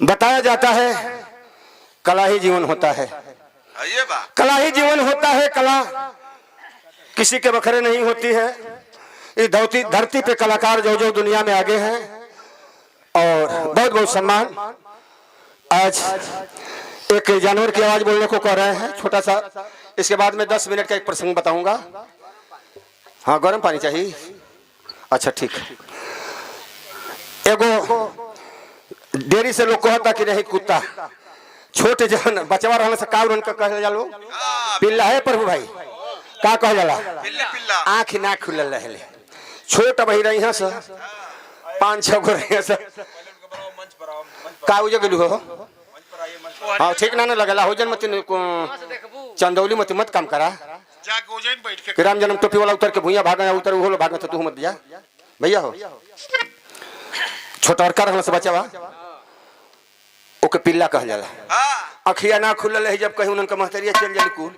बताया जाता है कला ही जीवन होता है, कला ही जीवन होता है। कला किसी के बखरे नहीं होती है। इस धरती पे कलाकार जो जो दुनिया में आगे हैं और बहुत बहुत सम्मान। आज एक जानवर की आवाज बोलने को कह रहे हैं छोटा सा, इसके बाद में 10 मिनट का एक प्रसंग बताऊंगा। हाँ, गर्म पानी चाहिए? अच्छा ठीक। एगो डेरी से लोग कहता कि नहीं कुत्ता छोटे जन बचवा रहने से का उनका कह जालो पिल्ला है प्रभु भाई, का कह जाला आँख ना खुलल रहे छोट बही रही है सर 5-6 गो रही सर का उजे गेलू हो। हाँ ठीक ना लगला हो जन मत चंदौली मत मत काम करा राम जन्म टोपी वाला उतर के भूया भागा उतर वो भागा तो तू मत जा भैया हो। छोटा और कर से बचावा ओके पिल्ला कह जाला। अखिया ना खुलल है जब कहीं उनका महतरिया चल जाली कुल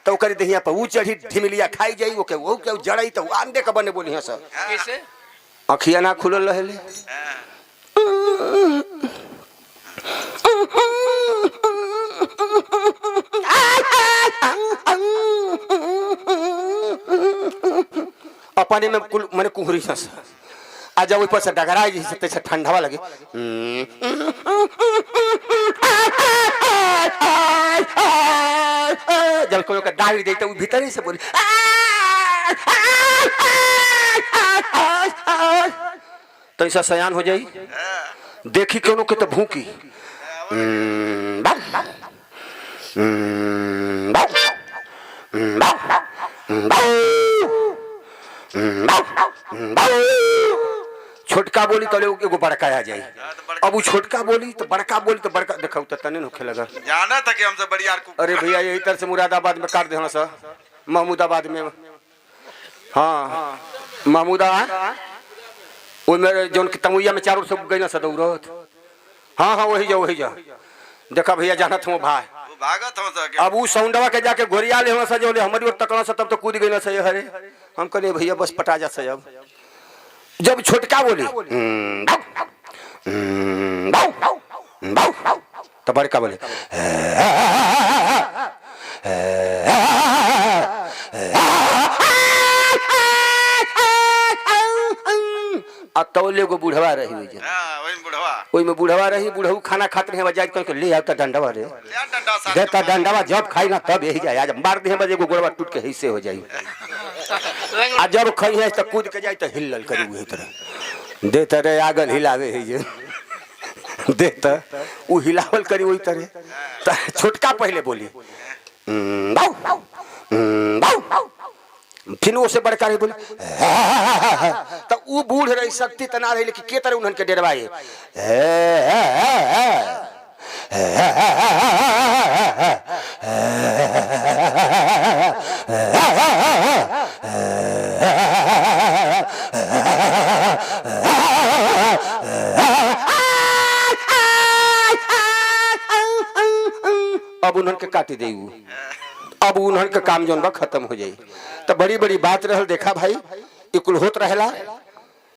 तो करी दहिया पर ऊ चढ़ी ढिमिलिया खाई जाई ओके वो के जड़ई तो आंदे का बने बोली है सब कैसे अखिया ना खुलल रहले। अपने में कुल माने कुहरी सस आ जाओ ऊपर से डगरा जैसे ठंडावा लगे जब कोई का डाली दे तो भीतर ही से बोली तो ऐसा सयान हो जाई देखी क्यों के तो भूखी छोटका बोली तो एगो बड़का आ जाए। अब वो छोटका बोली तो बड़का देखा तो तने होखे लगा जाना था कि हमसे बड़ी यार। अरे भैया यही तरह से मुरादाबाद में काट देना सर महमूदाबाद में। हाँ महमूदाबाद वो मेरे जो तमुइया में चारों से गई ना सदौरत। हाँ हाँ वही जा देखा भैया जाना था वो भाई भागत अब वो सौंडवा के जाके गोरिया ले होना सजो ले हमारी ओर तकना तब तो कूद गई ना सही हरे हम कहले भैया बस पटा जा सही। अब जब छोटका बोली तो बड़का बोले तौले को बुढ़वा रही ओई में बुढ़वा रही बुढ़ऊ खाना खाते हैं बजाय करके ले आता डंडवा रे देता डंडवा जब खाई ना तब यही जाए। आज मार दे बजे को गोड़वा टूट के हिस्से हो जाई आ जब खाई है तो कूद के जाए तो हिलल करी वही तरह देता रे आगन हिलावे है ये देता वो हिलावल करी वही तरह। छोटका पहले बोली फिर वो से बड़का रही बोली तो वो बूढ़ रही शक्ति तना रही लेकिन के तरह उन्हन के डरवाए अब उन्हन के काटी दे अब उन्हन के काम जोन बा खत्म हो जाई। तो बड़ी बड़ी बात रहल देखा भाई इकुल होत रहेला।